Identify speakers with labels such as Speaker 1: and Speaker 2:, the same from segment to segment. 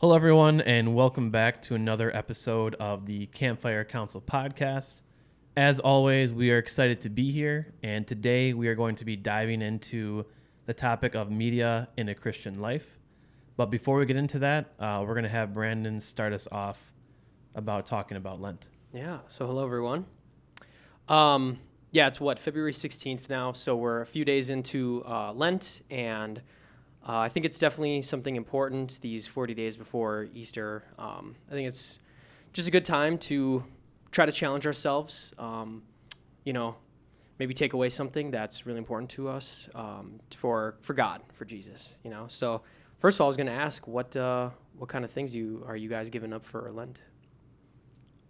Speaker 1: Hello, everyone, and welcome back to another episode of the Campfire Council podcast. As always, we are excited to be here, and today we are going to be diving into the topic of media in a Christian life. But before we get into that, we're going to have Brandon start us off about talking about Lent.
Speaker 2: Yeah, so hello, everyone. It's February 16th now, so we're a few days into Lent, and I think it's definitely something important these 40 days before Easter. I think it's just a good time to try to challenge ourselves, maybe take away something that's really important to us for God, for Jesus, So first of all, I was going to ask, what kind of things are you guys giving up for Lent?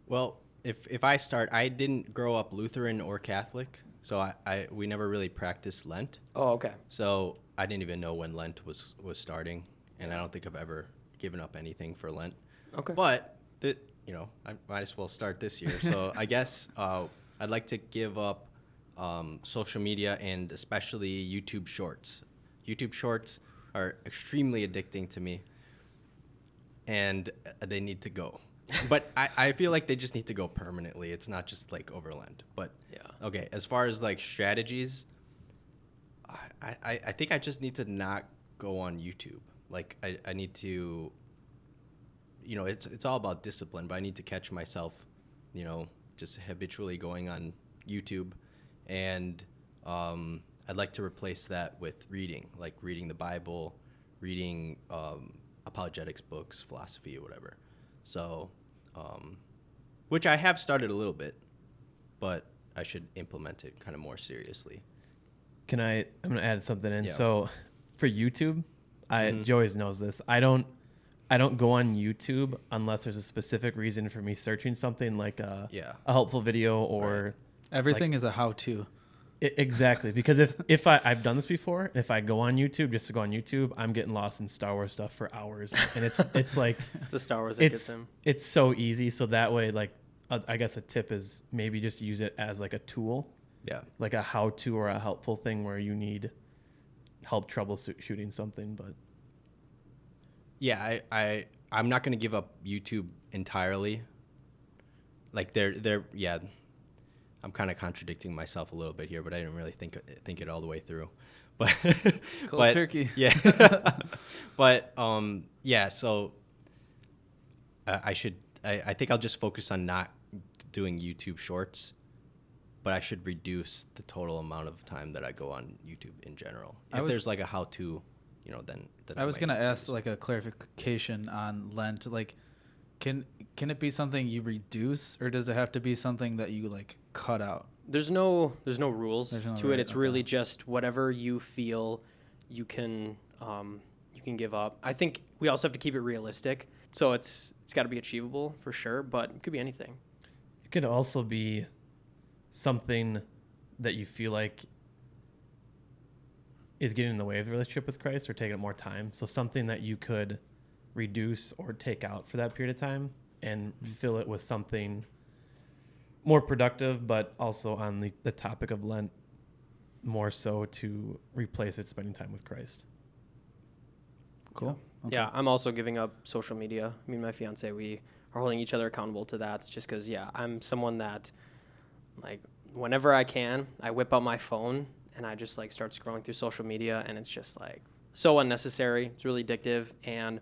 Speaker 3: Well, if I start, I didn't grow up Lutheran or Catholic, so we never really practiced Lent.
Speaker 2: Oh, okay.
Speaker 3: So I didn't even know when Lent was starting, and I don't think I've ever given up anything for Lent.
Speaker 2: Okay.
Speaker 3: But I might as well start this year. So I guess I'd like to give up social media and especially YouTube Shorts. YouTube Shorts are extremely addicting to me, and they need to go. But I feel like they just need to go permanently. It's not just like over Lent. But
Speaker 2: yeah.
Speaker 3: Okay, as far as like strategies, I think I just need to not go on YouTube. Like I need to, it's all about discipline, but I need to catch myself, just habitually going on YouTube. And I'd like to replace that with reading, like reading the Bible, reading apologetics books, philosophy, or whatever. So, which I have started a little bit, but I should implement it kind of more seriously.
Speaker 1: I'm going to add something in.
Speaker 3: Yeah.
Speaker 1: So for YouTube, Joey's knows this. I don't go on YouTube unless there's a specific reason for me searching something like a helpful video or
Speaker 4: right. Everything is a how-to.
Speaker 1: Exactly, because if I've done this before, and if I go on YouTube just to go on YouTube, I'm getting lost in Star Wars stuff for hours, and it's like
Speaker 2: it's the Star Wars that gets him.
Speaker 1: It's so easy, so that way, like I guess a tip is maybe just use it as like a tool, like a how-to or a helpful thing where you need help troubleshooting something. But
Speaker 3: yeah, I'm not going to give up YouTube entirely. Like I'm kind of contradicting myself a little bit here, but I didn't really think it all the way through. But
Speaker 4: cold turkey.
Speaker 3: Yeah. But so I think I'll just focus on not doing YouTube Shorts, but I should reduce the total amount of time that I go on YouTube in general. If there's like a how-to, then
Speaker 4: I was going to ask like a clarification on Lent. Like, can it be something you reduce, or does it have to be something that you like cut out?
Speaker 2: There's no rules to it. It's really just whatever you feel you can give up. I think we also have to keep it realistic. So it's got to be achievable for sure, but it could be anything.
Speaker 1: it could also be something that you feel like is getting in the way of the relationship with Christ or taking up more time. So something that you could reduce or take out for that period of time and fill it with something more productive, but also on the topic of Lent, more so to replace it spending time with Christ.
Speaker 4: Cool.
Speaker 2: Okay. Yeah, I'm also giving up social media. Me and my fiance, we are holding each other accountable to that. It's just because, I'm someone that, like, whenever I can, I whip out my phone and I just, like, start scrolling through social media, and it's just, like, so unnecessary. It's really addictive, and,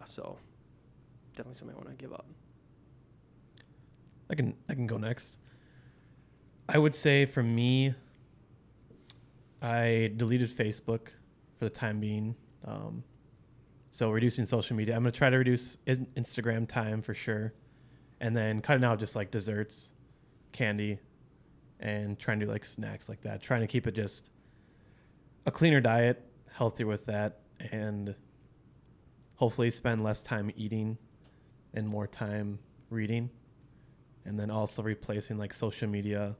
Speaker 2: so definitely something I want to give up.
Speaker 1: I can go next. I would say for me, I deleted Facebook for the time being. So reducing social media. I'm going to try to reduce Instagram time for sure. And then cutting out just like desserts, candy, and trying to do like snacks like that. Trying to keep it just a cleaner diet, healthier with that, and hopefully spend less time eating and more time reading. And then also replacing like social media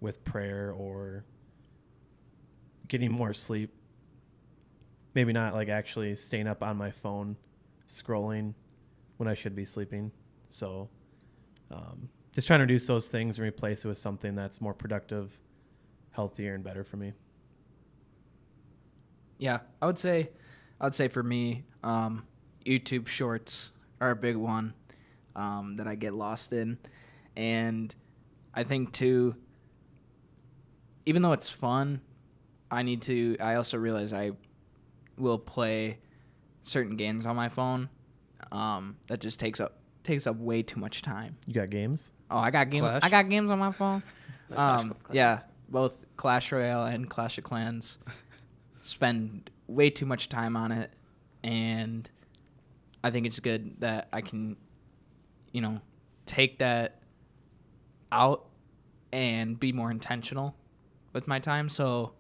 Speaker 1: with prayer or getting more sleep. Maybe not like actually staying up on my phone scrolling when I should be sleeping. So just trying to reduce those things and replace it with something that's more productive, healthier, and better for me.
Speaker 5: Yeah, I would say I'd say for me, YouTube Shorts are a big one that I get lost in. And I think, too, even though it's fun, I also realize I will play certain games on my phone that just takes up way too much time.
Speaker 1: You got games?
Speaker 5: Oh, I got
Speaker 4: Clash?
Speaker 5: games on my phone.
Speaker 2: Like Clash of Clans.
Speaker 5: Yeah, both Clash Royale and Clash of Clans. Spend way too much time on it, and I think it's good that I can, take that out and be more intentional with my time. So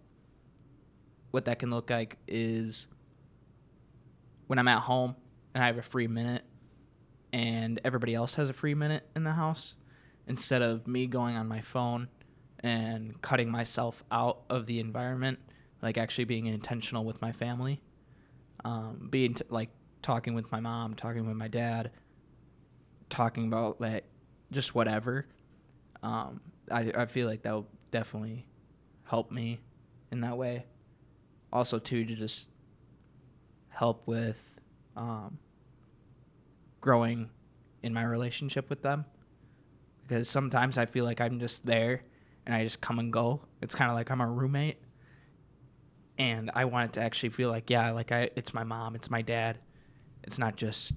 Speaker 5: what that can look like is when I'm at home and I have a free minute and everybody else has a free minute in the house, instead of me going on my phone and cutting myself out of the environment, like actually being intentional with my family, talking with my mom, talking with my dad, talking about like just whatever. I feel like that will definitely help me in that way. Also, too, to just help with growing in my relationship with them. Because sometimes I feel like I'm just there and I just come and go. It's kind of like I'm a roommate. And I want it to actually feel like, it's my mom, it's my dad. It's not just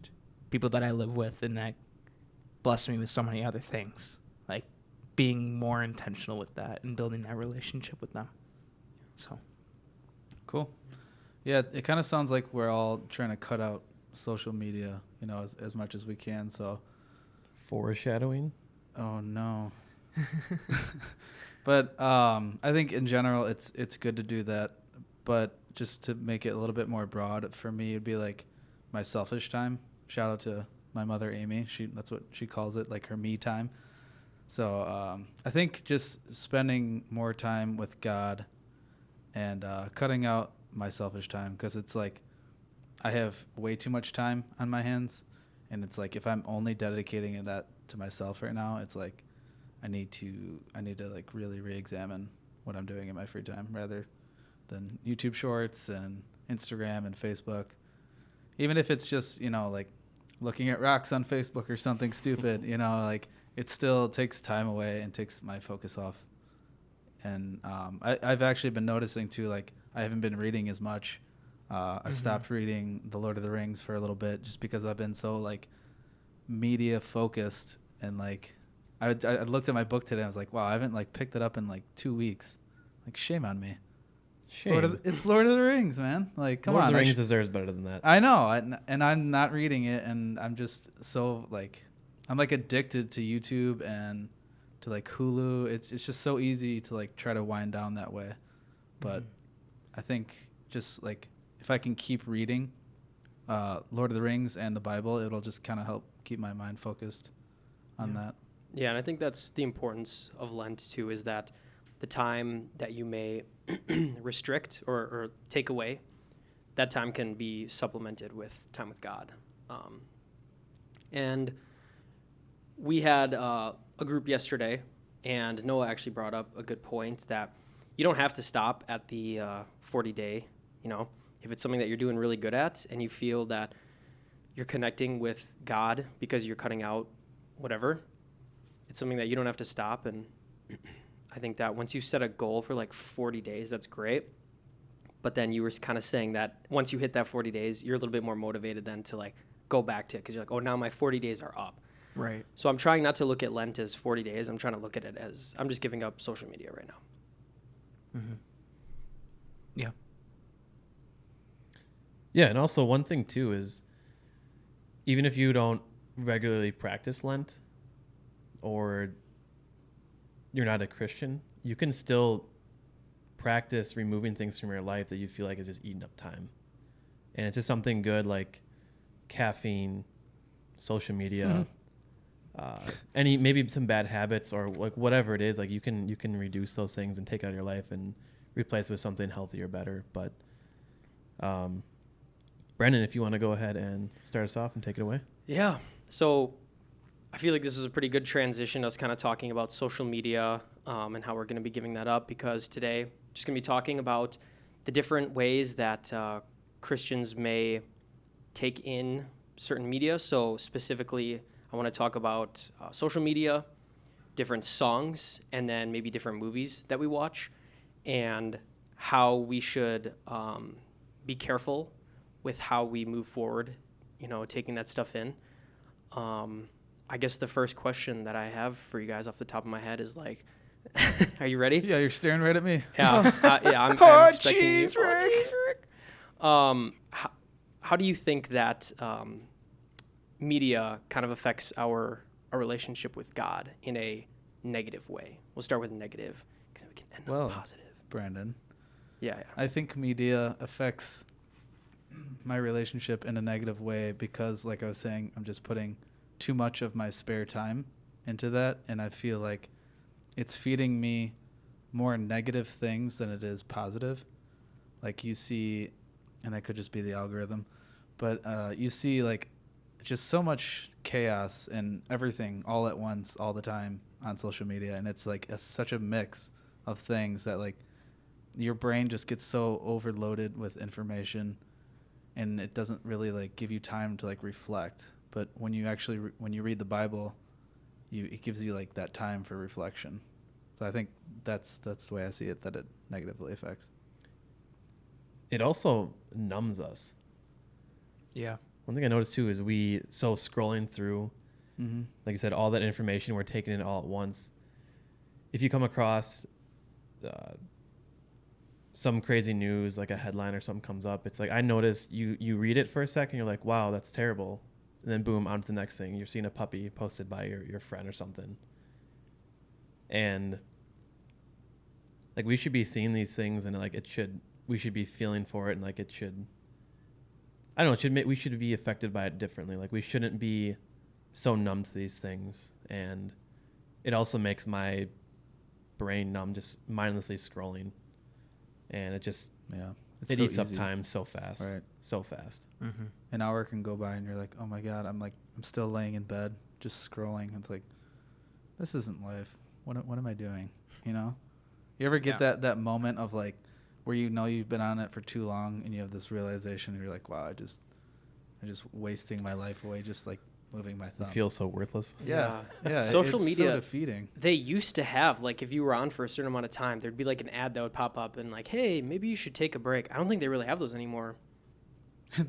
Speaker 5: people that I live with and that bless me with so many other things. Like being more intentional with that and building that relationship with them. So.
Speaker 4: Cool. Yeah, it kind of sounds like we're all trying to cut out social media, as much as we can. So.
Speaker 1: Foreshadowing?
Speaker 4: Oh no. But I think in general it's good to do that. But just to make it a little bit more broad, for me it'd be like my selfish time. Shout out to my mother Amy. That's what she calls it, like her me time. So I think just spending more time with God and cutting out my selfish time, because it's like I have way too much time on my hands, and it's like if I'm only dedicating that to myself right now, it's like I need to like really re-examine what I'm doing in my free time rather than YouTube Shorts and Instagram and Facebook. Even if it's just, like looking at rocks on Facebook or something stupid, like it still takes time away and takes my focus off. And I've actually been noticing too, like I haven't been reading as much. I stopped reading The Lord of the Rings for a little bit just because I've been so like media focused, and like I looked at my book today and I was like, wow, I haven't like picked it up in like 2 weeks. Like shame on me.
Speaker 1: Shame.
Speaker 4: It's Lord of the Rings, man. Like come
Speaker 1: Lord
Speaker 4: on.
Speaker 1: of the Rings deserves better than that.
Speaker 4: I know, and I'm not reading it, and I'm just so like I'm like addicted to YouTube and to like Hulu. It's just so easy to like try to wind down that way. But I think just like if I can keep reading Lord of the Rings and the Bible, it'll just kind of help keep my mind focused on that.
Speaker 2: Yeah, and I think that's the importance of Lent too, is that the time that you may restrict or take away, that time can be supplemented with time with God. And we had a group yesterday, and Noah actually brought up a good point that you don't have to stop at the 40-day, if it's something that you're doing really good at and you feel that you're connecting with God because you're cutting out whatever, it's something that you don't have to stop. And I think that once you set a goal for like 40 days, that's great. But then you were kind of saying that once you hit that 40 days, you're a little bit more motivated then to like go back to it because you're like, oh, now my 40 days are up.
Speaker 5: Right.
Speaker 2: So I'm trying not to look at Lent as 40 days. I'm trying to look at it as I'm just giving up social media right now.
Speaker 5: Mm-hmm. Yeah.
Speaker 1: Yeah, and also one thing too is even if you don't regularly practice Lent or you're not a Christian, you can still practice removing things from your life that you feel like is just eating up time. And it's just something good like caffeine, social media, any maybe some bad habits or like whatever it is, like you can reduce those things and take out of your life and replace with something healthier, better. But Brendan, if you want to go ahead and start us off and take it away.
Speaker 2: Yeah. So I feel like this was a pretty good transition, us kind of talking about social media and how we're going to be giving that up, because today I'm just going to be talking about the different ways that Christians may take in certain media. So specifically, I want to talk about social media, different songs, and then maybe different movies that we watch, and how we should be careful with how we move forward, taking that stuff in. I guess the first question that I have for you guys off the top of my head is like, are you ready?
Speaker 4: Yeah, you're staring right at me.
Speaker 2: Yeah, I'm expecting
Speaker 4: jeez,
Speaker 2: you.
Speaker 4: Rick.
Speaker 2: Oh, jeez, Rick. How do you think that media kind of affects our relationship with God in a negative way? We'll start with negative, because we can end on positive.
Speaker 4: Brandon,
Speaker 2: Yeah.
Speaker 4: I think media affects my relationship in a negative way because, like I was saying, I'm just putting too much of my spare time into that, and I feel like it's feeding me more negative things than it is positive. Like you see, and that could just be the algorithm, but you see like just so much chaos and everything all at once, all the time on social media, and it's like such a mix of things that like your brain just gets so overloaded with information, and it doesn't really like give you time to like reflect. But when you actually when you read the Bible, it gives you like that time for reflection. So I think that's the way I see it, that it negatively affects.
Speaker 1: It also numbs us.
Speaker 5: Yeah.
Speaker 1: One thing I noticed too is scrolling through, like you said, all that information, we're taking it all at once. If you come across some crazy news, like a headline or something comes up, it's like, I noticed you read it for a second, you're like, wow, that's terrible. And then boom, on to the next thing. You're seeing a puppy posted by your friend or something. And like we should be seeing these things, and like we should be feeling for it, and like it should, I don't know, we should be affected by it differently. Like we shouldn't be so numb to these things. And it also makes my brain numb just mindlessly scrolling. And it just, it
Speaker 4: so
Speaker 1: eats up
Speaker 4: easy.
Speaker 1: time so fast.
Speaker 4: Right.
Speaker 1: So fast.
Speaker 5: Mm-hmm.
Speaker 4: An hour can go by and you're like, oh my God, I'm still laying in bed just scrolling. It's like, this isn't life. What am I doing? You ever get that moment of like where you've been on it for too long and you have this realization and you're like, wow, I'm just wasting my life away just like moving my thumb.
Speaker 1: It feels so worthless.
Speaker 4: Yeah.
Speaker 2: Social
Speaker 4: it's
Speaker 2: media,
Speaker 4: so defeating.
Speaker 2: they used to have, like, if you were on for a certain amount of time, there'd be like an ad that would pop up and like, hey, maybe you should take a break. I don't think they really have those anymore.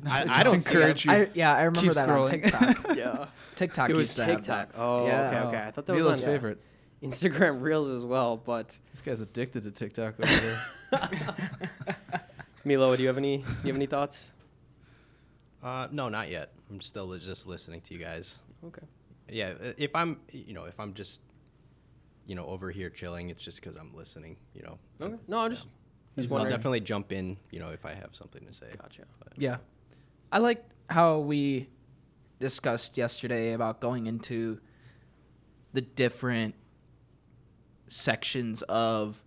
Speaker 4: I
Speaker 2: don't
Speaker 4: don't
Speaker 2: see
Speaker 4: encourage you.
Speaker 5: I remember
Speaker 4: Keep
Speaker 5: that
Speaker 4: scrolling.
Speaker 5: on TikTok.
Speaker 2: Yeah.
Speaker 5: TikTok
Speaker 2: It was
Speaker 5: used to have
Speaker 2: TikTok.
Speaker 5: that.
Speaker 2: Oh,
Speaker 5: Yeah.
Speaker 2: okay. I thought that was
Speaker 4: Mila's
Speaker 2: on
Speaker 4: favorite.
Speaker 2: Instagram Reels as well, but
Speaker 4: This guy's addicted to TikTok over there.
Speaker 2: Milo, do you have any thoughts?
Speaker 3: No, not yet. I'm still just listening to you guys.
Speaker 2: Okay.
Speaker 3: Yeah, if I'm just, over here chilling, it's just because I'm listening,
Speaker 2: Okay. No, I'm just
Speaker 3: I'll
Speaker 2: wondering.
Speaker 3: definitely jump in, if I have something to say.
Speaker 2: Gotcha.
Speaker 3: But
Speaker 5: Yeah. I liked how we discussed yesterday about going into the different sections of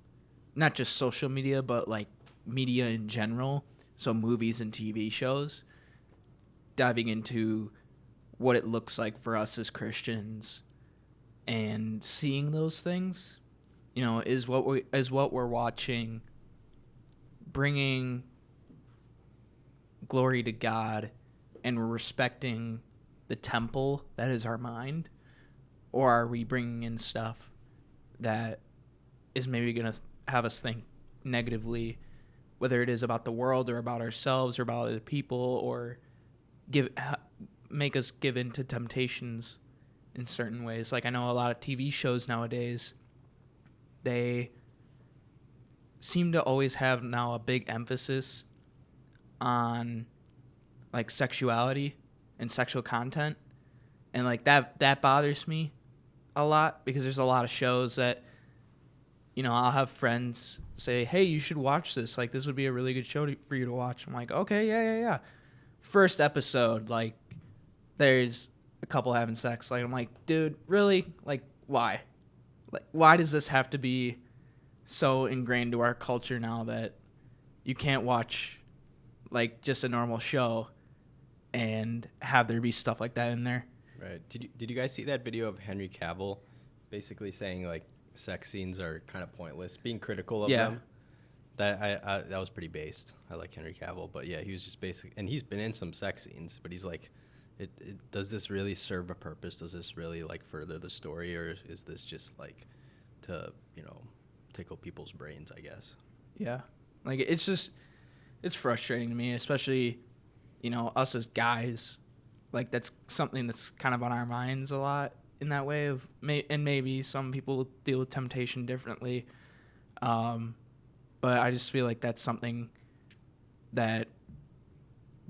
Speaker 5: not just social media, but like media in general. So movies and TV shows, diving into what it looks like for us as Christians and seeing those things, is what we're watching bringing glory to God, and we're respecting the temple that is our mind, or are we bringing in stuff that is maybe going to have us think negatively, whether it is about the world or about ourselves or about other people, or make us give in to temptations in certain ways. Like I know a lot of TV shows nowadays, they seem to always have now a big emphasis on like sexuality and sexual content, and like that bothers me a lot, because there's a lot of shows that I'll have friends say, hey, you should watch this, like this would be a really good show for you to watch. I'm like, okay, yeah. First episode, like there's a couple having sex. Like I'm like, dude, really? Like why? Like why does this have to be so ingrained to our culture now that you can't watch like just a normal show and have there be stuff like that in there?
Speaker 3: Right. Did you guys see that video of Henry Cavill basically saying like sex scenes are kind of pointless, being critical of them? That was pretty based. I like Henry Cavill, but yeah, he was just basic, and he's been in some sex scenes, but he's like, does this really serve a purpose? Does this really like further the story, or is this just like to, tickle people's brains, I guess?
Speaker 5: Yeah. Like, it's frustrating to me, especially, us as guys. Like, that's something that's kind of on our minds a lot in that way and maybe some people deal with temptation differently. But I just feel like that's something that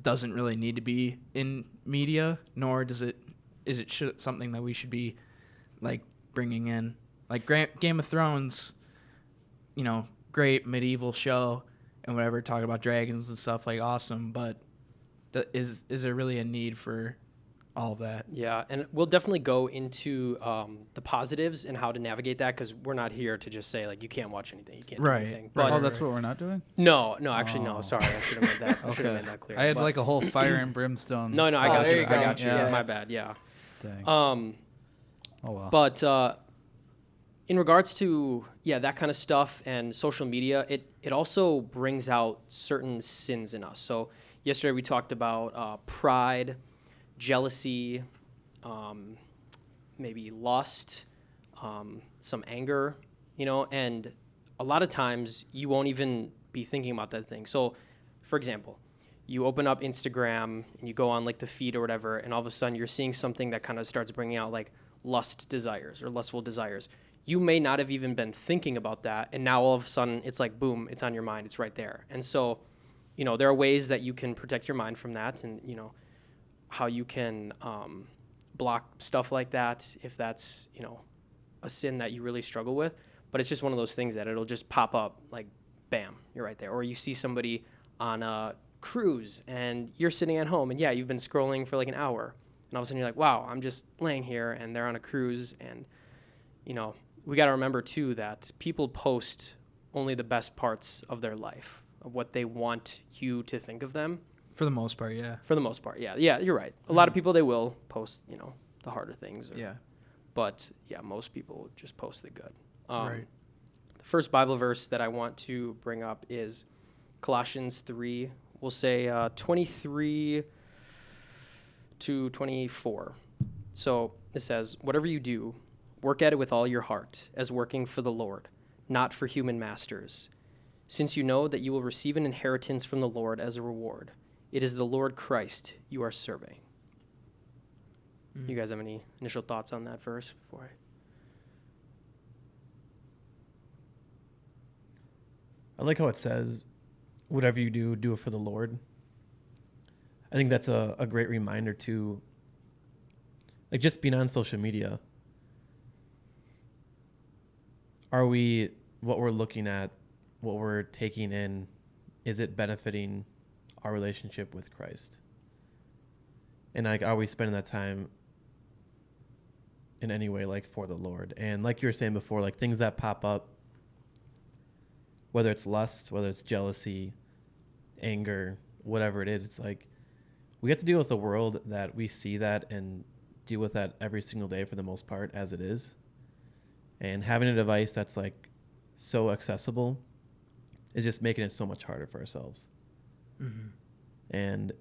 Speaker 5: doesn't really need to be in media, nor is it something that we should be like bringing in. Like Game of Thrones, great medieval show and whatever, talking about dragons and stuff, like awesome, but is there really a need for all of that?
Speaker 2: Yeah, and we'll definitely go into the positives and how to navigate that, because we're not here to just say like you can't watch anything, you can't do anything. But
Speaker 4: That's what we're not doing?
Speaker 2: No, actually no. Sorry, I should have made that. I should have
Speaker 4: Okay.
Speaker 2: made that clear.
Speaker 4: I had
Speaker 2: But
Speaker 4: like a whole fire and brimstone.
Speaker 2: no, I got
Speaker 5: there
Speaker 2: you.
Speaker 5: you
Speaker 2: I
Speaker 5: go.
Speaker 2: got you.
Speaker 4: Yeah.
Speaker 2: My bad. Yeah.
Speaker 4: Dang. Oh well.
Speaker 2: But in regards to that kind of stuff and social media, it also brings out certain sins in us. So yesterday we talked about pride, jealousy, maybe lust, some anger, and a lot of times you won't even be thinking about that thing. So, for example, you open up Instagram and you go on like the feed or whatever, and all of a sudden you're seeing something that kind of starts bringing out like lustful desires. You may not have even been thinking about that, and now all of a sudden it's like, boom, it's on your mind, it's right there. And so, there are ways that you can protect your mind from that, and, how you can block stuff like that if that's, a sin that you really struggle with. But it's just one of those things that it'll just pop up like, bam, you're right there. Or you see somebody on a cruise and you're sitting at home and you've been scrolling for like an hour. And all of a sudden you're like, wow, I'm just laying here and they're on a cruise. And, we got to remember too that people post only the best parts of their life, of what they want you to think of them.
Speaker 5: For the most part, yeah.
Speaker 2: For the most part, yeah. Yeah, you're right. A lot of people, they will post, the harder things. But, most people just post the good.
Speaker 5: Right.
Speaker 2: The first Bible verse that I want to bring up is Colossians 3. We'll say 23 to 24. So it says, whatever you do, work at it with all your heart, as working for the Lord, not for human masters, since you know that you will receive an inheritance from the Lord as a reward. It is the Lord Christ you are serving. You guys have any initial thoughts on that verse before
Speaker 1: I like how it says, whatever you do, do it for the Lord. I think that's a great reminder to, like, just being on social media. Are what we're looking at, what we're taking in, is it benefiting our relationship with Christ? And like, are we spending that time in any way like for the Lord? And like you were saying before, like things that pop up, whether it's lust, whether it's jealousy, anger, whatever it is, it's like we have to deal with the world that we see that and deal with that every single day for the most part as it is. And having a device that's like so accessible is just making it so much harder for ourselves.
Speaker 5: Mm-hmm.
Speaker 1: And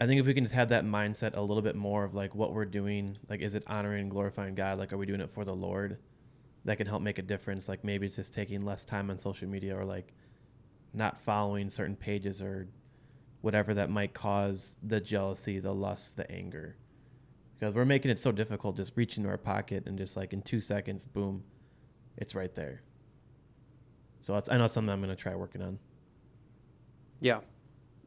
Speaker 1: I think if we can just have that mindset a little bit more of like what we're doing, like is it honoring and glorifying God? Like, are we doing it for the Lord? That can help make a difference. Like maybe it's just taking less time on social media, or like not following certain pages or whatever that might cause the jealousy, the lust, the anger. Because we're making it so difficult just reaching to our pocket and just like in 2 seconds, boom, it's right there. So I know it's something I'm going to try working on.
Speaker 2: Yeah,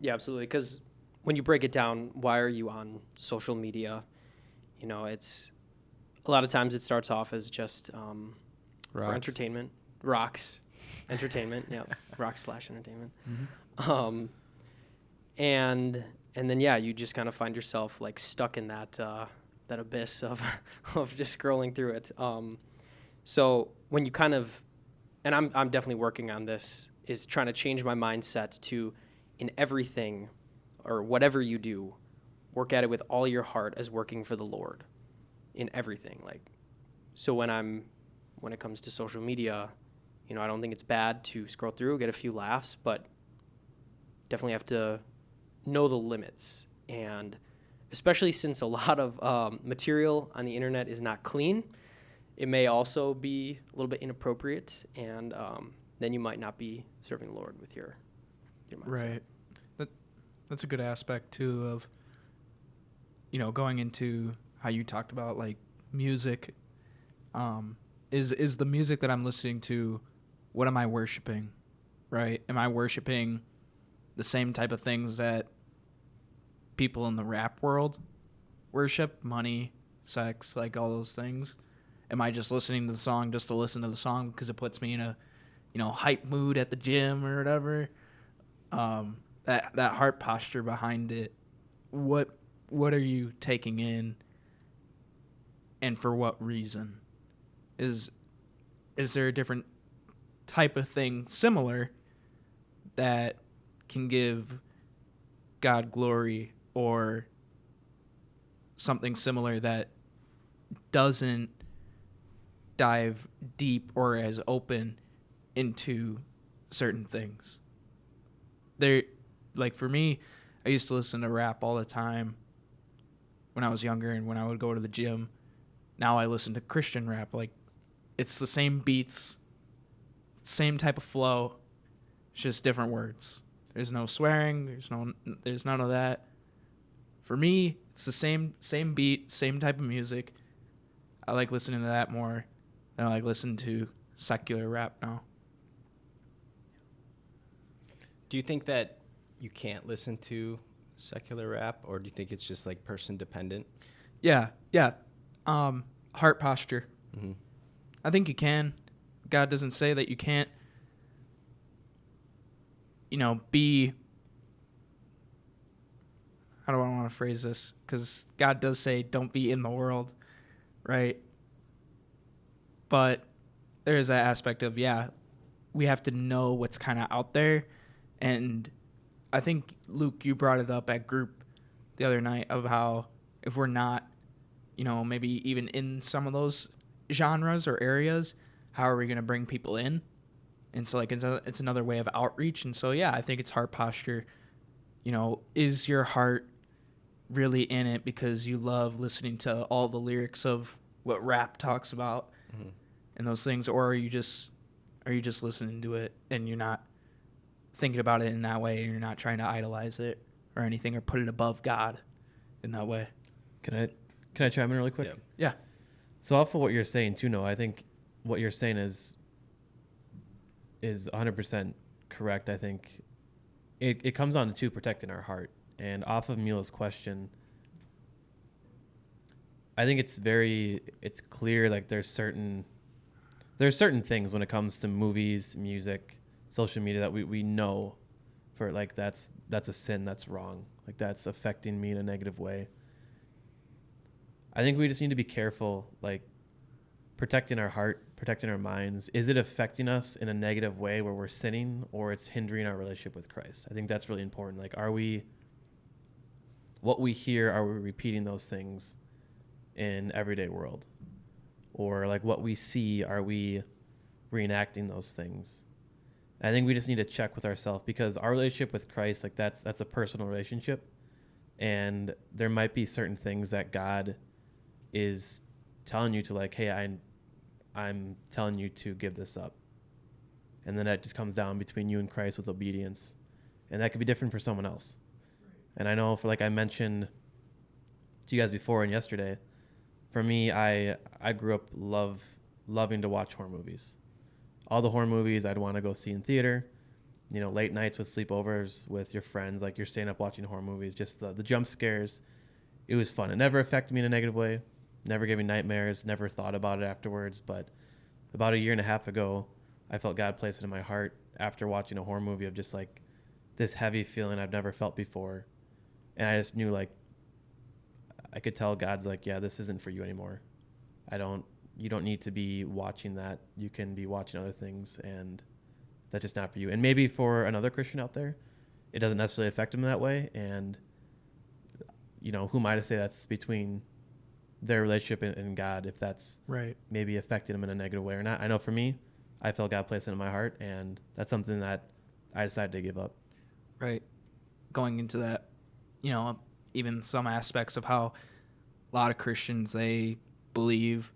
Speaker 2: absolutely. Because when you break it down, why are you on social media? It's a lot of times it starts off as just for entertainment, entertainment, rock/entertainment.
Speaker 4: Mm-hmm.
Speaker 2: And then you just kind of find yourself like stuck in that abyss of just scrolling through it. So when you kind of, and I'm definitely working on this, is trying to change my mindset to, in everything or whatever you do, work at it with all your heart as working for the Lord in everything. Like, so when it comes to social media, You know, I don't think it's bad to scroll through, get a few laughs, but definitely have to know the limits. And especially since a lot of material on the internet is not clean, it may also be a little bit inappropriate, and then you might not be serving the Lord with your mindset.
Speaker 5: Right. That's a good aspect too of, you know, going into how you talked about like music. Is the music that I'm listening to, what am I worshiping? Right? Am I worshiping the same type of things that people in the rap world worship? Money, sex, like all those things. Am I just listening to the song just to listen to the song because it puts me in a, you know, hype mood at the gym or whatever? That heart posture behind it. What are you taking in, and for what reason? Is there a different type of thing similar that can give God glory, or something similar that doesn't dive deep or as open into certain things? Like for me, I used to listen to rap all the time when I was younger and when I would go to the gym. Now I listen to Christian rap. Like, it's the same beats, same type of flow, it's just different words. There's no swearing, there's none of that. For me, it's the same beat, same type of music. I like listening to that more than I like listening to secular rap now.
Speaker 3: Do you think that you can't listen to secular rap, or do you think it's just like person dependent?
Speaker 5: Yeah. Heart posture.
Speaker 3: Mm-hmm.
Speaker 5: I think you can. God doesn't say that you can't, you know, be... How do I want to phrase this? Because God does say, don't be in the world, right? But there is that aspect of, yeah, we have to know what's kind of out there. And I think, Luke, you brought it up at group the other night of how if we're not, you know, maybe even in some of those genres or areas, how are we going to bring people in? And so, like, it's another way of outreach. And so, yeah, I think it's heart posture. You know, is your heart really in it because you love listening to all the lyrics of what rap talks about and those things? Or are you just listening to it and you're not thinking about it in that way, and you're not trying to idolize it or anything or put it above God in that way?
Speaker 1: Can I chime in really quick?
Speaker 5: Yeah.
Speaker 1: So off of what you're saying too, Noah, I think what you're saying is 100% correct. I think it comes on to protecting our heart. And off of Mila's question, I think it's clear, like there's certain things when it comes to movies, music, social media that we know for, like, that's a sin, that's wrong, like that's affecting me in a negative way. I think we just need to be careful, like protecting our heart, protecting our minds. Is it affecting us in a negative way where we're sinning, or it's hindering our relationship with Christ? I think that's really important. Like, what we hear, are we repeating those things in everyday world? Or like what we see, are we reenacting those things? I think we just need to check with ourselves, because our relationship with Christ, like that's a personal relationship, and there might be certain things that God is telling you to, like, hey, I'm telling you to give this up, and then that just comes down between you and Christ with obedience, and that could be different for someone else. And I know, for like I mentioned to you guys before and yesterday, for me, I grew up loving to watch horror movies. All the horror movies I'd want to go see in theater, you know, late nights with sleepovers with your friends, like you're staying up watching horror movies, just the jump scares. It was fun. It never affected me in a negative way, never gave me nightmares, never thought about it afterwards. But about 1.5 years ago, I felt God place it in my heart after watching a horror movie of just like this heavy feeling I've never felt before. And I just knew, like, I could tell God's like, yeah, this isn't for you anymore. You don't need to be watching that. You can be watching other things, and that's just not for you. And maybe for another Christian out there, it doesn't necessarily affect them that way. And, you know, who am I to say that's between their relationship and God, if that's
Speaker 5: right,
Speaker 1: maybe affecting them in a negative way or not? I know for me, I felt God placed it in my heart, and that's something that I decided to give up.
Speaker 5: Right. Going into that, even some aspects of how a lot of Christians, they believe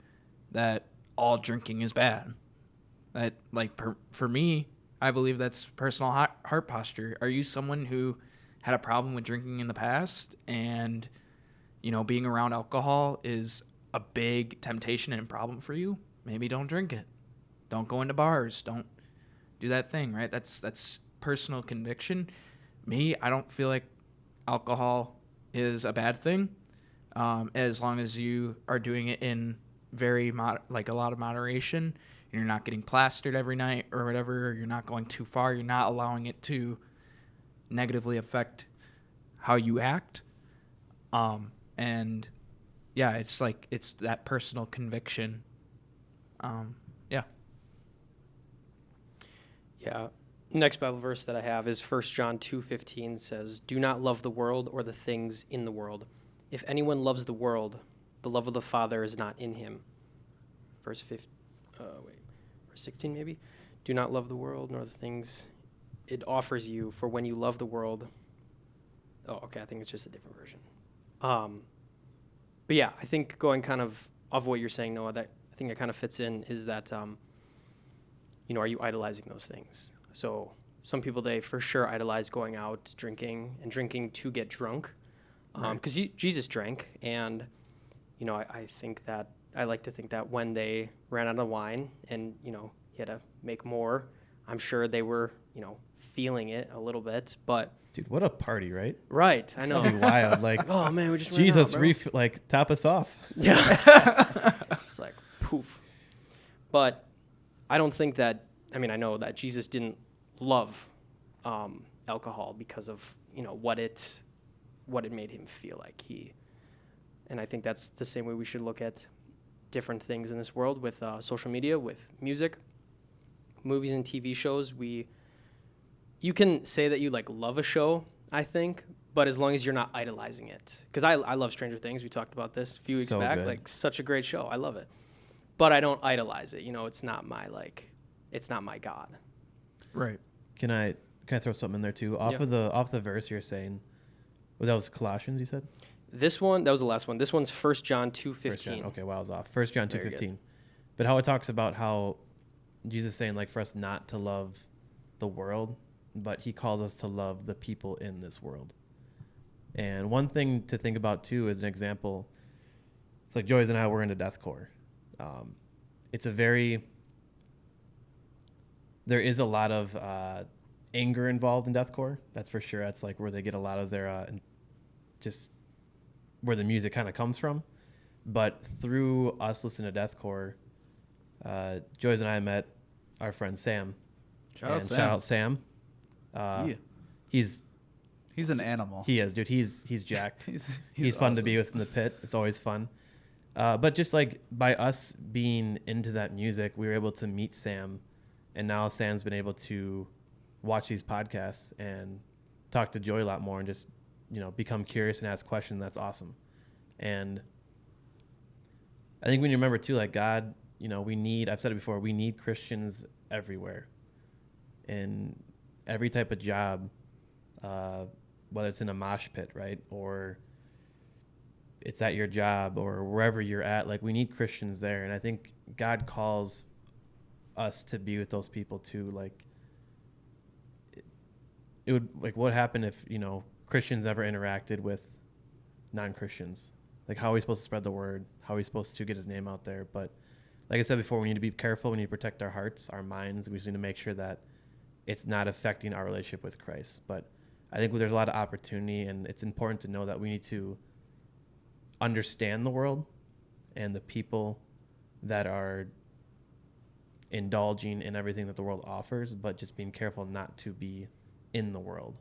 Speaker 5: that all drinking is bad. That, for me, I believe that's personal heart posture. Are you someone who had a problem with drinking in the past, and, being around alcohol is a big temptation and problem for you? Maybe don't drink it. Don't go into bars. Don't do that thing, right? That's personal conviction. Me, I don't feel like alcohol is a bad thing, as long as you are doing it in very a lot of moderation, and you're not getting plastered every night or whatever. Or you're not going too far. You're not allowing it to negatively affect how you act. And yeah, it's that personal conviction. Yeah.
Speaker 2: Yeah. Next Bible verse that I have is 1 John 2:15 says, "Do not love the world or the things in the world. If anyone loves the world, the love of the Father is not in him." Verse 16 maybe. "Do not love the world nor the things it offers you, for when you love the world." Oh, okay, I think it's just a different version. But yeah, I think going kind of what you're saying, Noah, that I think it kind of fits in is that, are you idolizing those things? So some people, they for sure idolize going out drinking to get drunk, because Jesus drank, and I think that I like to think that when they ran out of wine and he had to make more, I'm sure they were feeling it a little bit, but
Speaker 1: Dude, what a party, right?
Speaker 2: right, I know.
Speaker 1: That'd be wild. Like,
Speaker 2: oh man, we just
Speaker 1: Jesus,
Speaker 2: ran out, bro.
Speaker 1: top us off.
Speaker 2: Yeah. It's like poof. But I don't think that. I mean, I know that Jesus didn't love alcohol because of what it made him feel like. And I think that's the same way we should look at different things in this world with social media, with music, movies, and TV shows. You can say that you love a show, I think, but as long as you're not idolizing it. Because I love Stranger Things. We talked about this a few weeks back.
Speaker 1: Good.
Speaker 2: Such a great show. I love it. But I don't idolize it. It's not my it's not my God.
Speaker 5: Right.
Speaker 1: Can I throw something in there too? Off the verse you're saying, that was Colossians, you said?
Speaker 2: This one, that was the last one. This one's 1 John 2:15.
Speaker 1: Okay, wow, I was off. 1 John
Speaker 2: Very
Speaker 1: 2:15.
Speaker 2: good.
Speaker 1: But how it talks about how Jesus is saying for us not to love the world, but he calls us to love the people in this world. And one thing to think about too is an example. It's like Joyce and I were into deathcore. There is a lot of anger involved in deathcore. That's for sure. That's where they get a lot of their just where the music kind of comes from. But through us listening to deathcore, Joyce and I met our friend Sam. Shout out Sam. He's
Speaker 4: an animal.
Speaker 1: He is, dude. He's jacked. he's fun
Speaker 4: awesome
Speaker 1: to be with in the pit. It's always fun. But just by us being into that music, we were able to meet Sam, and now Sam's been able to watch these podcasts and talk to Joy a lot more and just become curious and ask questions. That's awesome. And I think when you remember too, God, I've said it before, we need Christians everywhere in every type of job, whether it's in a mosh pit, right? Or it's at your job or wherever you're at, we need Christians there. And I think God calls us to be with those people too. It would what happened if, Christians ever interacted with non-Christians? How are we supposed to spread the word? How are we supposed to get his name out there? But like I said before, we need to be careful. We need to protect our hearts, our minds. We just need to make sure that it's not affecting our relationship with Christ. But I think there's a lot of opportunity, and it's important to know that we need to understand the world and the people that are indulging in everything that the world offers, but just being careful not to be in the world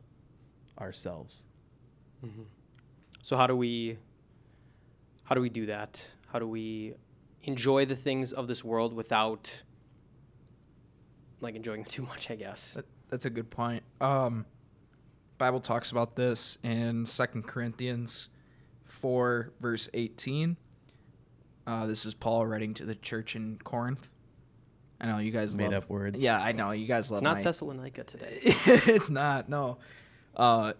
Speaker 1: ourselves.
Speaker 2: Mm-hmm. So how do we do that? How do we enjoy the things of this world without enjoying them too much, I guess?
Speaker 5: That's a good point. Bible talks about this in 2 Corinthians 4, verse 18. This is Paul writing to the church in Corinth. I know you guys
Speaker 1: Made
Speaker 5: love
Speaker 1: up words.
Speaker 5: Yeah, I know you guys love.
Speaker 2: It's not
Speaker 5: my-
Speaker 2: Thessalonica today.
Speaker 5: It's not. No.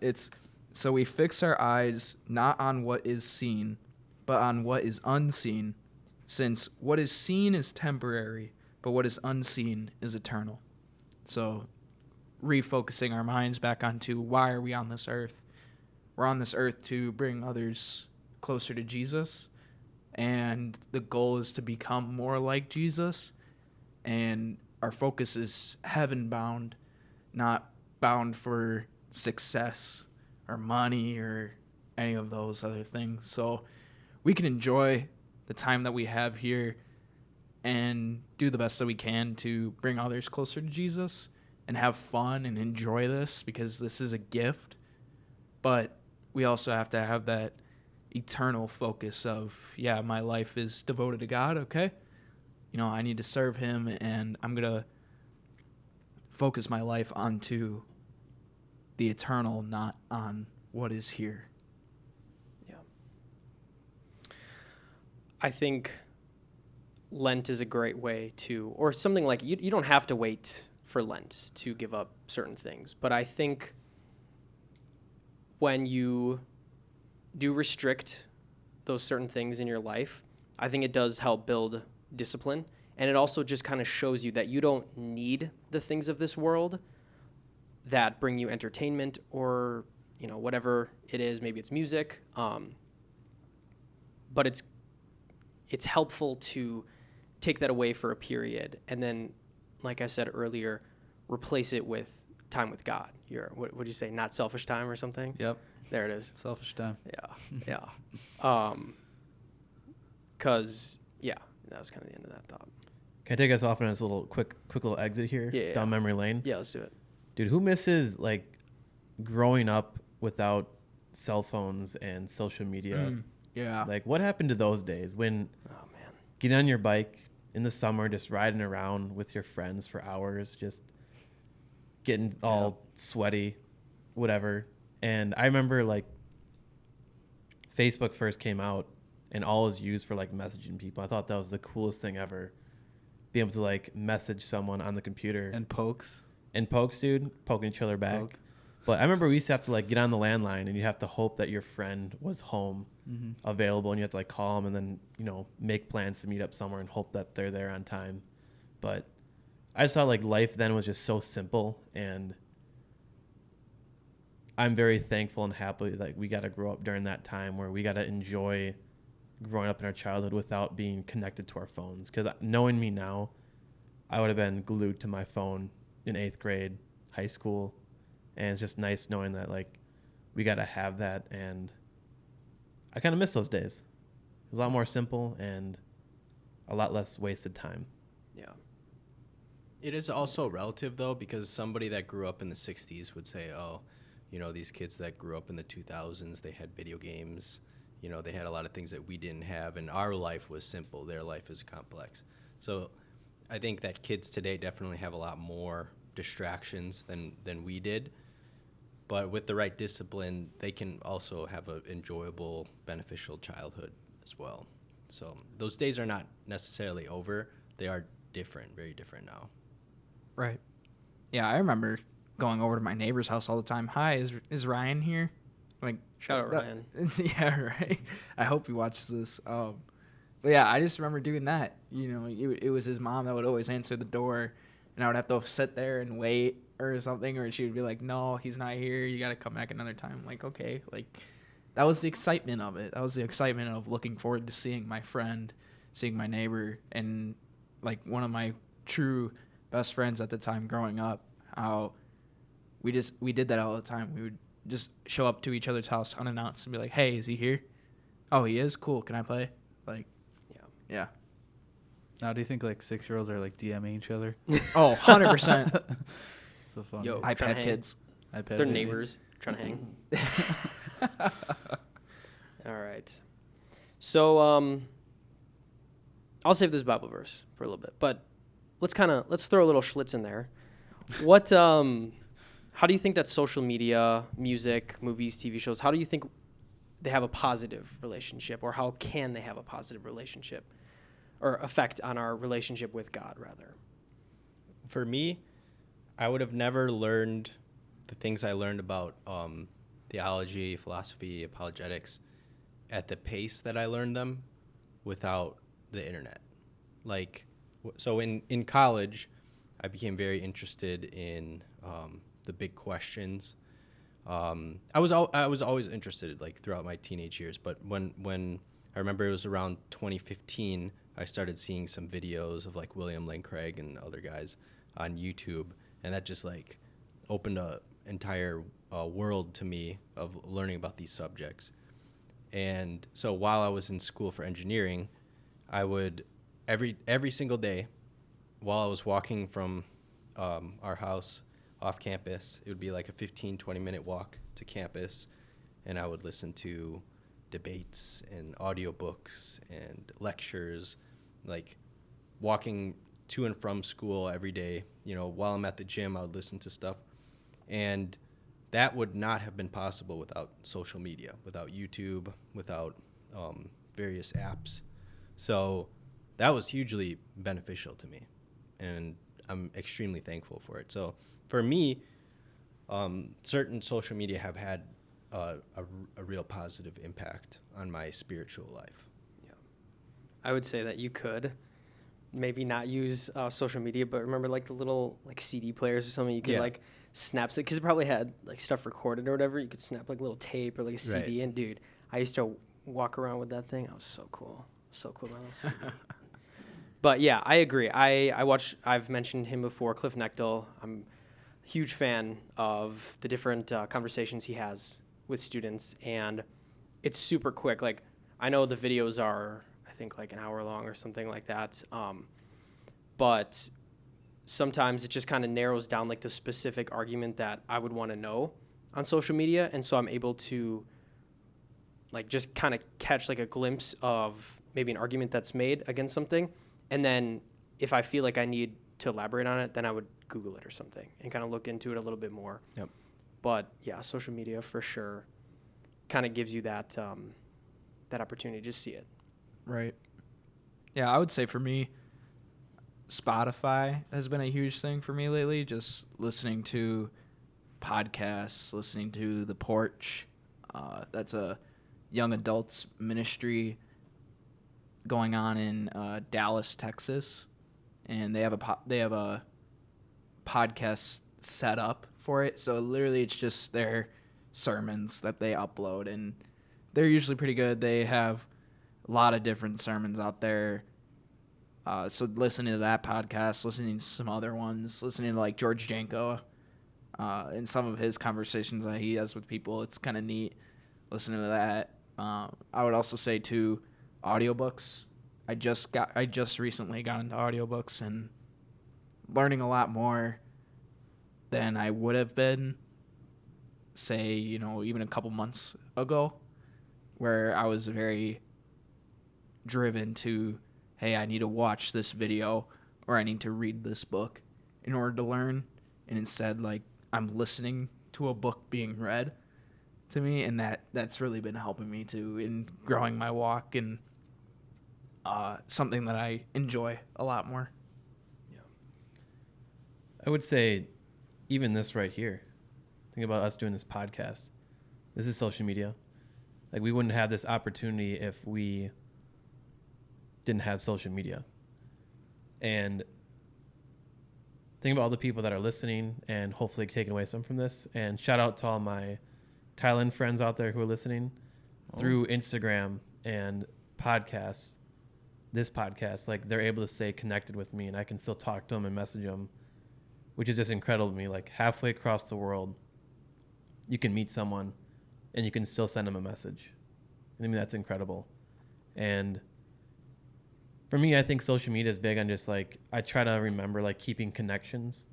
Speaker 5: It's so we fix our eyes not on what is seen, but on what is unseen, since what is seen is temporary, but what is unseen is eternal. So, refocusing our minds back onto why are we on this earth? We're on this earth to bring others closer to Jesus, and the goal is to become more like Jesus, and our focus is heaven bound, not bound for success or money or any of those other things. So we can enjoy the time that we have here and do the best that we can to bring others closer to Jesus and have fun and enjoy this, because this is a gift. But we also have to have that eternal focus of, yeah, my life is devoted to God, okay? You know, I need to serve him, and I'm going to focus my life onto the eternal, not on what is here.
Speaker 2: Yeah. I think Lent is a great way to, or something like, you don't have to wait for Lent to give up certain things. But I think when you do restrict those certain things in your life, I think it does help build discipline. And it also just kind of shows you that you don't need the things of this world that bring you entertainment or, you know, whatever it is. Maybe it's music. But it's helpful to take that away for a period and then, like I said earlier, replace it with time with God. What would you say? Not selfish time or something?
Speaker 4: Yep.
Speaker 2: There it is.
Speaker 4: Selfish time.
Speaker 2: Yeah. 'Cause yeah, that was kind of the end of that thought.
Speaker 1: Can I take us off on this little quick little exit here down memory lane?
Speaker 2: Yeah, let's do it.
Speaker 1: Dude, who misses like growing up without cell phones and social media?
Speaker 5: Yeah.
Speaker 1: Like, what happened to those days when
Speaker 2: Oh man.
Speaker 1: getting on your bike in the summer, just riding around with your friends for hours, just getting all sweaty, whatever. And I remember like Facebook first came out and all was used for like messaging people. I thought that was the coolest thing ever. Be able to like message someone on the computer.
Speaker 4: And pokes.
Speaker 1: And pokes, dude, poking each other back.
Speaker 4: Poke.
Speaker 1: But I remember we used to have to like get on the landline and you have to hope that your friend was home, available, and you have to like call them and then, you know, make plans to meet up somewhere and hope that they're there on time. But I just thought like life then was just so simple, and I'm very thankful and happy that we got to grow up during that time where we got to enjoy growing up in our childhood without being connected to our phones. Because knowing me now, I would have been glued to my phone in 8th grade, high school. And it's just nice knowing that like we got to have that. And I kind of miss those days. It was a lot more simple and a lot less wasted time.
Speaker 2: Yeah.
Speaker 3: It is also relative, though, because somebody that grew up in the 60s would say, oh, you know, these kids that grew up in the 2000s, they had video games. You know, they had a lot of things that we didn't have, and our life was simple. Their life is complex. So I think that kids today definitely have a lot more distractions than we did. But with the right discipline, they can also have an enjoyable, beneficial childhood as well. So those days are not necessarily over. They are different, very different now.
Speaker 5: Right. Yeah, I remember going over to my neighbor's house all the time. Hi, is Ryan here? Like,
Speaker 2: Shout out Ryan.
Speaker 5: Yeah, right. I hope he watches this. But yeah, I just remember doing that. You know, it was his mom that would always answer the door, and I would have to sit there and wait or something, or she would be like, no, he's not here. You got to come back another time. I'm like, okay. Like, that was the excitement of it. That was the excitement of looking forward to seeing my friend, seeing my neighbor, and like one of my true best friends at the time growing up, how we did that all the time. We would just show up to each other's house unannounced and be like, hey, is he here? Oh, he is? Cool. Can I play? Like, yeah.
Speaker 4: Now, do you think like 6-year-olds are like DMing each other?
Speaker 5: Oh, 100%.
Speaker 4: So funny.
Speaker 2: Yo. Trying to
Speaker 5: iPad
Speaker 2: hang.
Speaker 5: kids.
Speaker 4: iPad
Speaker 2: They're
Speaker 4: baby.
Speaker 2: neighbors trying to hang. All right. So I'll save this Bible verse for a little bit, but let's throw a little Schlitz in there. What how do you think that social media, music, movies, TV shows, how do you think they have a positive relationship, or how can they have a positive relationship or effect on our relationship with God rather?
Speaker 3: for me, I would have never learned the things I learned about theology, philosophy, apologetics at the pace that I learned them without the internet. Like, so in college, I became very interested in the big questions. I was always interested, like, throughout my teenage years, but when I remember it was around 2015, I started seeing some videos of like William Lane Craig and other guys on YouTube, and that just like opened a entire world to me of learning about these subjects. And so while I was in school for engineering, I would every single day while I was walking from our house off campus, it would be like a 15-20 minute walk to campus, and I would listen to debates and audiobooks and lectures, like walking to and from school every day. You know, while I'm at the gym, I would listen to stuff. And that would not have been possible without social media, without YouTube, without various apps. So that was hugely beneficial to me, and I'm extremely thankful for it. So for me, certain social media have had a real positive impact on my spiritual life.
Speaker 2: Yeah. I would say that you could maybe not use social media, but remember like the little like CD players or something you could like snap it, because it probably had like stuff recorded or whatever. You could snap like a little tape or like a CD.
Speaker 3: Right.
Speaker 2: And dude, I used to walk around with that thing. I was so cool. So cool. But yeah, I agree. I've mentioned him before, Cliff Nechtel. I'm a huge fan of the different conversations he has with students, and it's super quick. Like, I know the videos are, I think, like an hour long or something like that. But sometimes it just kind of narrows down like the specific argument that I would want to know on social media. And so I'm able to like just kind of catch like a glimpse of maybe an argument that's made against something. And then if I feel like I need to elaborate on it, then I would Google it or something and kind of look into it a little bit more.
Speaker 3: Yep.
Speaker 2: But yeah, social media for sure kind of gives you that that opportunity to just see it.
Speaker 5: Right. Yeah, I would say for me, Spotify has been a huge thing for me lately. Just listening to podcasts, listening to The Porch. That's a young adults ministry going on in Dallas, Texas, and they have a podcast set up for it. So literally, it's just their sermons that they upload, and they're usually pretty good. They have a lot of different sermons out there. So listening to that podcast, listening to some other ones, listening to like George Janko and some of his conversations that he has with people, it's kind of neat listening to that. I would also say too, audiobooks. I just recently got into audiobooks and learning a lot more than I would have been, say, even a couple months ago, where I was very driven to, hey, I need to watch this video or I need to read this book in order to learn. And instead, like, I'm listening to a book being read to me, and that's really been helping me too in growing my walk, and something that I enjoy a lot more.
Speaker 1: Yeah. I would say even this right here, think about us doing this podcast. This is social media. Like, we wouldn't have this opportunity if we didn't have social media. And think about all the people that are listening and hopefully taking away some from this. And shout out to all my Thailand friends out there who are listening through Instagram and podcasts. This podcast, like, they're able to stay connected with me, and I can still talk to them and message them, which is just incredible to me. Like, halfway across the world, you can meet someone and you can still send them a message. I mean, that's incredible. And for me, I think social media is big on just like, I try to remember like keeping connections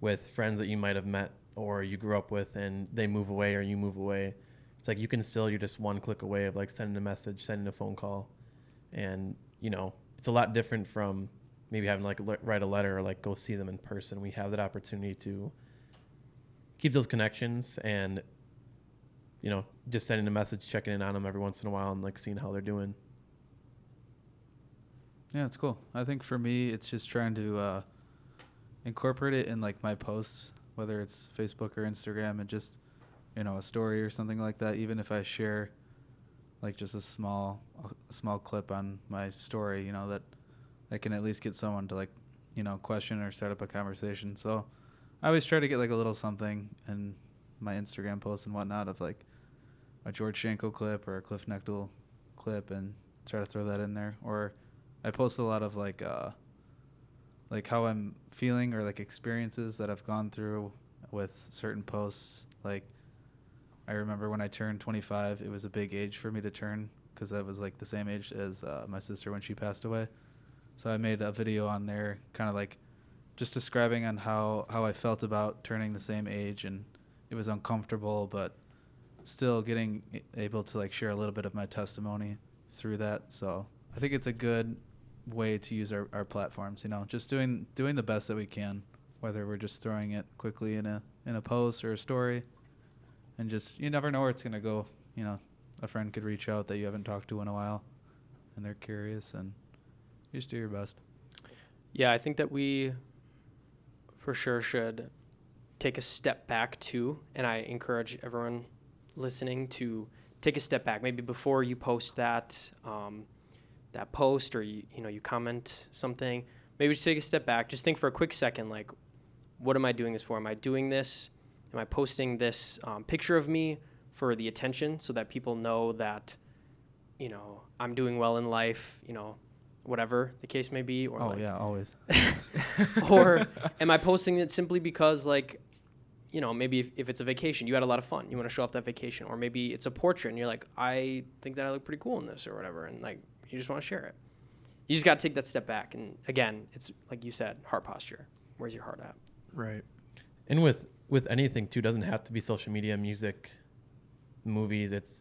Speaker 1: with friends that you might have met or you grew up with and they move away or you move away. It's like you're just one click away of like sending a message, sending a phone call. And, it's a lot different from maybe having like write a letter or like go see them in person. We have that opportunity to keep those connections and, just sending a message, checking in on them every once in a while and like seeing how they're doing.
Speaker 4: Yeah, it's cool. I think for me, it's just trying to, incorporate it in like my posts, whether it's Facebook or Instagram, and just, you know, a story or something like that. Even if I share like just a small clip on my story, you know, that I can at least get someone to like, you know, question or start up a conversation. So I always try to get like a little something in my Instagram posts and whatnot of like a George Schenkel clip or a Cliff Nechtel clip and try to throw that in there. Or I post a lot of like how I'm feeling or like experiences that I've gone through with certain posts. Like I remember when I turned 25, it was a big age for me to turn because I was like the same age as my sister when she passed away. So I made a video on there kind of like just describing on how I felt about turning the same age, and it was uncomfortable, but still getting able to like share a little bit of my testimony through that. So I think it's a good way to use our platforms, you know, just doing the best that we can, whether we're just throwing it quickly in a post or a story, and just, you never know where it's going to go. You know, a friend could reach out that you haven't talked to in a while and they're curious, and you just do your best.
Speaker 2: Yeah, I think that we for sure should take a step back too, and I encourage everyone listening to take a step back. Maybe before you post that that post, or you comment something, maybe just take a step back. Just think for a quick second, like, what am I doing this for? Am I doing this? Am I posting this picture of me for the attention so that people know that, you know, I'm doing well in life, you know, whatever the case may be? Or
Speaker 4: always.
Speaker 2: Or am I posting it simply because, like, you know, maybe if it's a vacation, you had a lot of fun, you want to show off that vacation, or maybe it's a portrait and you're like, I think that I look pretty cool in this or whatever, and like you just want to share it. You just got to take that step back, and again, it's like you said, heart posture. Where's your heart at?
Speaker 1: Right. And with anything too, doesn't have to be social media, music, movies. It's,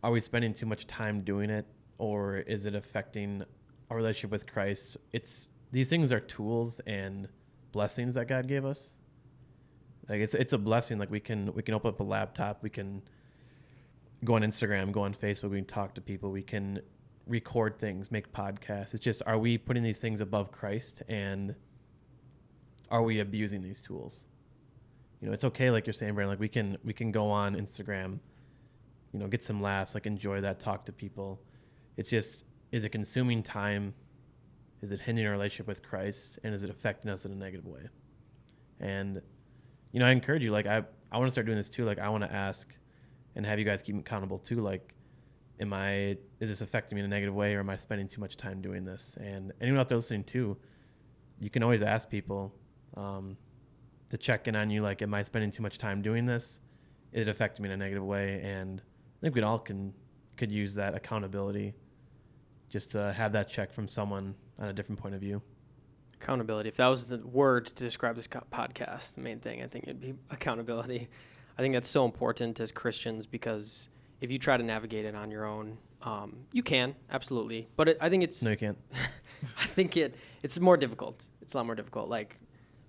Speaker 1: are we spending too much time doing it, or is it affecting our relationship with Christ? These things are tools and blessings that God gave us. Like it's a blessing. Like we can open up a laptop, we can go on Instagram, go on Facebook, we can talk to people, we can record things, make podcasts. It's just, are we putting these things above Christ, and are we abusing these tools? You know, it's okay, like you're saying, Brandon, like we can go on Instagram, you know, get some laughs, like enjoy that, talk to people. It's just, is it consuming time? Is it hindering our relationship with Christ? And is it affecting us in a negative way? And, you know, I encourage you, like I want to start doing this too. Like I want to ask and have you guys keep me accountable too. Like, is this affecting me in a negative way, or am I spending too much time doing this? And anyone out there listening too, you can always ask people to check in on you. Like, am I spending too much time doing this? Is it affecting me in a negative way? And I think we all could use that accountability, just to have that check from someone on a different point of view.
Speaker 2: Accountability. If that was the word to describe this podcast, the main thing, I think it'd be accountability. I think that's so important as Christians, because if you try to navigate it on your own, you can, absolutely. But I think it's...
Speaker 1: No, you can't.
Speaker 2: I think it's more difficult. It's a lot more difficult. Like,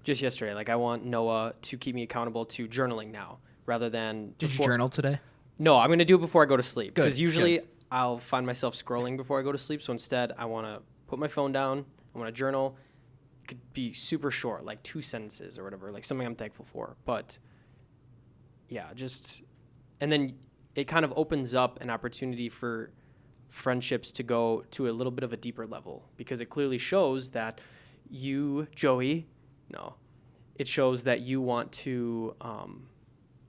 Speaker 2: just yesterday, like, I want Noah to keep me accountable to journaling now, rather than...
Speaker 5: Did you journal today?
Speaker 2: No, I'm going to do it before I go to sleep. Because usually
Speaker 5: Good.
Speaker 2: I'll find myself scrolling before I go to sleep. So instead, I want to put my phone down. I want to journal. It could be super short, like 2 sentences or whatever, like something I'm thankful for. But yeah, and then it kind of opens up an opportunity for friendships to go to a little bit of a deeper level, because it clearly shows that you, Joey, it shows that you want to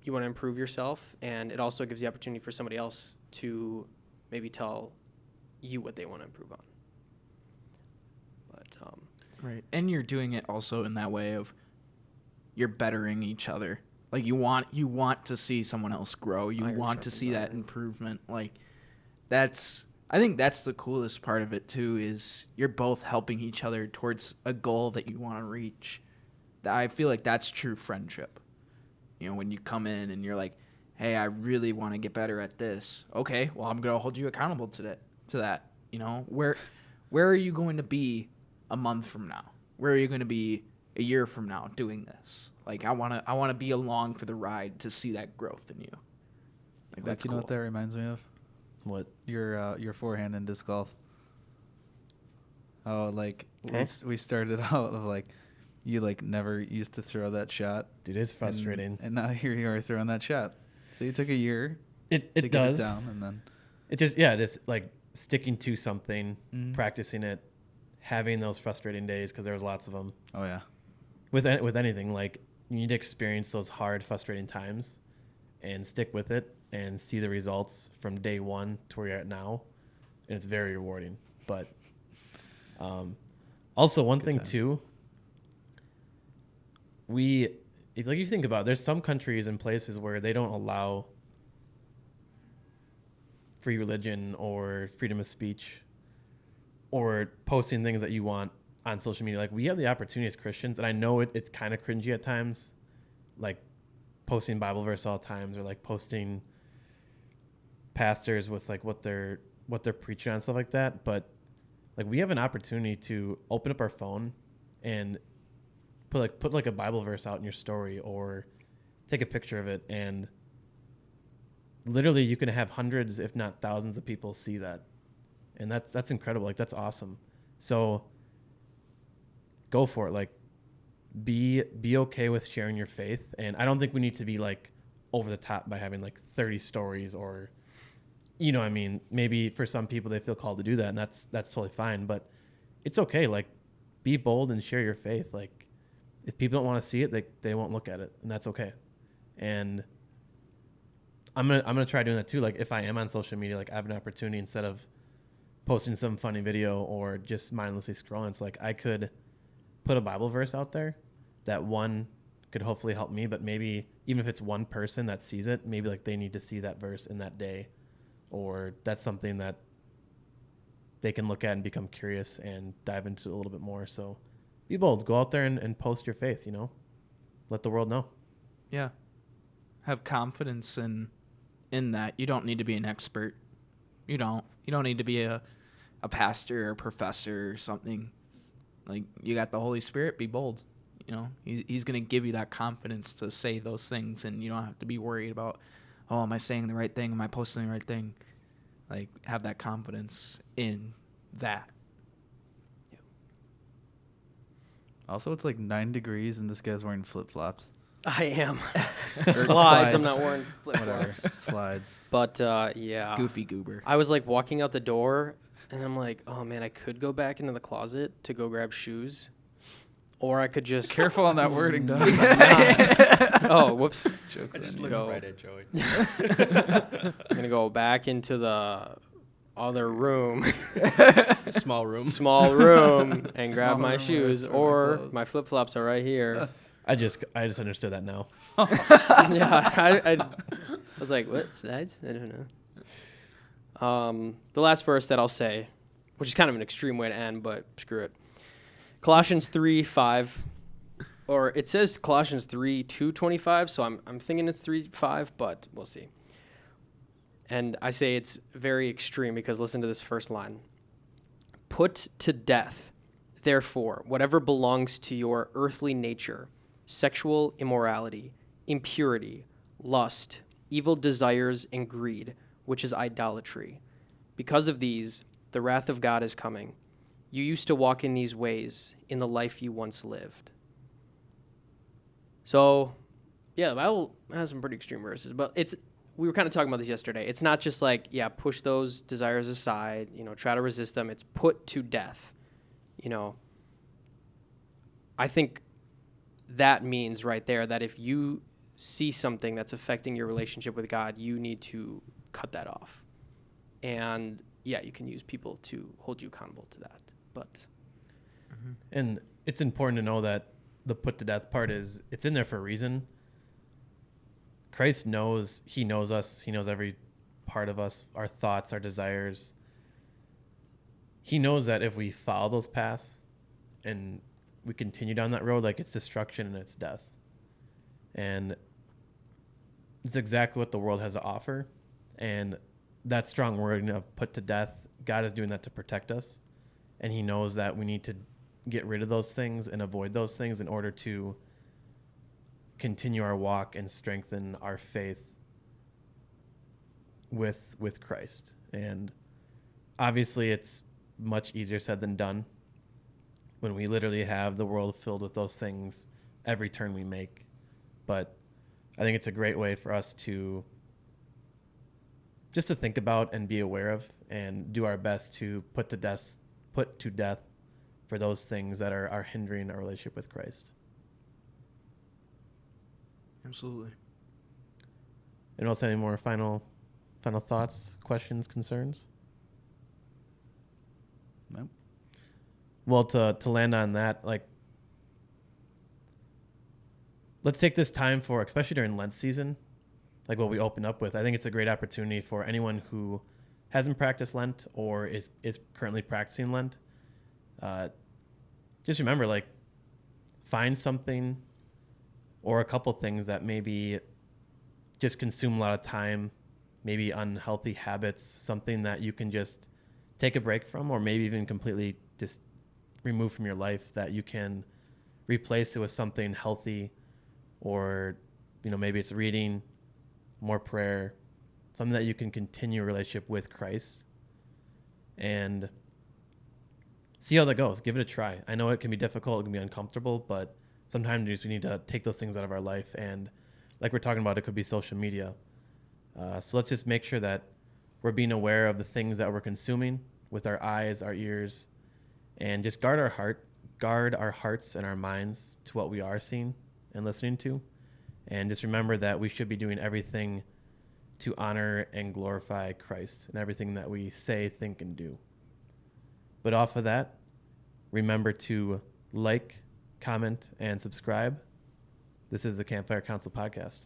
Speaker 2: improve yourself, and it also gives the opportunity for somebody else to maybe tell you what they want to improve on. But
Speaker 5: right, and you're doing it also in that way of you're bettering each other. Like you want to see someone else grow. You want to see that improvement. Like I think that's the coolest part of it too, is you're both helping each other towards a goal that you want to reach. I feel like that's true friendship. You know, when you come in and you're like, hey, I really want to get better at this. Okay, well, I'm going to hold you accountable to that. You know, where are you going to be a month from now? Where are you going to be a year from now doing this? Like, I want to be along for the ride to see that growth in you. Like, that's
Speaker 4: you
Speaker 5: cool.
Speaker 4: know what that reminds me of?
Speaker 1: What?
Speaker 4: Your forehand in disc golf. Oh, like
Speaker 1: Huh?
Speaker 4: we started out of like, you like never used to throw that shot.
Speaker 1: Dude, it's frustrating.
Speaker 4: And now here you are throwing that shot. So you took a year
Speaker 1: It
Speaker 4: to get
Speaker 1: does.
Speaker 4: it down, and then
Speaker 1: It just like sticking to something,
Speaker 4: Mhm.
Speaker 1: practicing it, having those frustrating days because there was lots of them.
Speaker 4: oh yeah,
Speaker 1: With anything, like you need to experience those hard, frustrating times, and stick with it and see the results from day one to where you're at now, and it's very rewarding. But also one
Speaker 4: Good
Speaker 1: thing
Speaker 4: times.
Speaker 1: too, if you think about it, there's some countries and places where they don't allow free religion or freedom of speech or posting things that you want on social media. Like we have the opportunity as Christians, and I know it's kind of cringy at times, like posting Bible verse all times or like posting pastors with like what they're preaching on and stuff like that. But like we have an opportunity to open up our phone and put like a Bible verse out in your story or take a picture of it, and literally you can have hundreds, if not thousands of people see that. And that's incredible. Like that's awesome. So go for it. Like be okay with sharing your faith. And I don't think we need to be like over the top by having like 30 stories or, you know what I mean? Maybe for some people they feel called to do that, and that's totally fine. But it's okay. Like be bold and share your faith. Like if people don't want to see it, they won't look at it, and that's okay. And I'm gonna try doing that too. Like if I am on social media, like I have an opportunity, instead of posting some funny video or just mindlessly scrolling, it's like I could put a Bible verse out there that one could hopefully help me, but maybe even if it's one person that sees it, maybe like they need to see that verse in that day, or that's something that they can look at and become curious and dive into a little bit more. So be bold, go out there and post your faith, you know, let the world know.
Speaker 5: Yeah. Have confidence in that. You don't need to be an expert. You don't need to be a pastor or a professor or something. Like, you got the Holy Spirit, be bold. You know, he's going to give you that confidence to say those things, and you don't have to be worried about, oh, am I saying the right thing? Am I posting the right thing? Like, have that confidence in that.
Speaker 4: also it's like 9 degrees, and this guy's wearing flip flops.
Speaker 2: I am.
Speaker 4: Or
Speaker 2: Slides. I'm not wearing
Speaker 4: Whatever,
Speaker 2: flip-flops.
Speaker 4: slides.
Speaker 2: But yeah.
Speaker 5: Goofy goober.
Speaker 2: I was like walking out the door, and I'm like, oh man, I could go back into the closet to go grab shoes, or I could just
Speaker 4: Careful on that wording, dog.
Speaker 2: Oh, whoops.
Speaker 4: Jokes
Speaker 3: I
Speaker 4: on
Speaker 3: just
Speaker 4: you.
Speaker 3: looked
Speaker 2: Go.
Speaker 3: right at Joey.
Speaker 2: I'm gonna go back into the other room,
Speaker 3: Small room.
Speaker 2: small room, and grab
Speaker 4: Small
Speaker 2: my
Speaker 4: room where I
Speaker 2: shoes,
Speaker 4: store my
Speaker 2: or
Speaker 4: clothes.
Speaker 2: my flip flops are right here.
Speaker 1: I just understood that now.
Speaker 2: Yeah, I was like, what slides? I don't know. The last verse that I'll say, which is kind of an extreme way to end, but screw it. Colossians 3:5, or it says Colossians 3:2-25, so I'm thinking it's 3:5, but we'll see. And I say it's very extreme because listen to this first line. Put to death, therefore, whatever belongs to your earthly nature, sexual immorality, impurity, lust, evil desires, and greed, which is idolatry. Because of these, the wrath of God is coming. You used to walk in these ways in the life you once lived. So, yeah, the Bible has some pretty extreme verses, but we were kind of talking about this yesterday. It's not just like, yeah, push those desires aside, try to resist them. It's put to death. I think that means right there that if you see something that's affecting your relationship with God, you need to cut that off. And yeah, you can use people to hold you accountable to that. But
Speaker 1: And it's important to know that the put to death part it's in there for a reason. Christ knows, he knows us. He knows every part of us, our thoughts, our desires. He knows that if we follow those paths and we continue down that road, like it's destruction and it's death. And it's exactly what the world has to offer. And that strong word of put to death, God is doing that to protect us. And he knows that we need to get rid of those things and avoid those things in order to continue our walk and strengthen our faith with Christ. And obviously it's much easier said than done, when we literally have the world filled with those things every turn we make. But I think it's a great way for us to just to think about and be aware of and do our best to put to death for those things that are hindering our relationship with Christ.
Speaker 5: Absolutely.
Speaker 1: And also, any more final thoughts, questions, concerns?
Speaker 4: Nope.
Speaker 1: Well, to land on that, like, let's take this time for, especially during Lent season, like what we open up with. I think it's a great opportunity for anyone who hasn't practiced Lent or is currently practicing Lent. Just remember, like, find something or a couple things that maybe just consume a lot of time, maybe unhealthy habits, something that you can just take a break from, or maybe even completely just remove from your life, that you can replace it with something healthy, or, you know, maybe it's reading, more prayer, something that you can continue a relationship with Christ, and see how that goes. Give it a try. I know it can be difficult, it can be uncomfortable, but sometimes we need to take those things out of our life. And like we're talking about, it could be social media. So let's just make sure that we're being aware of the things that we're consuming with our eyes, our ears, and just guard our hearts and our minds to what we are seeing and listening to. And just remember that we should be doing everything to honor and glorify Christ in everything that we say, think, and do. But off of that, remember to like, comment, and subscribe. This is the Campfire Council Podcast.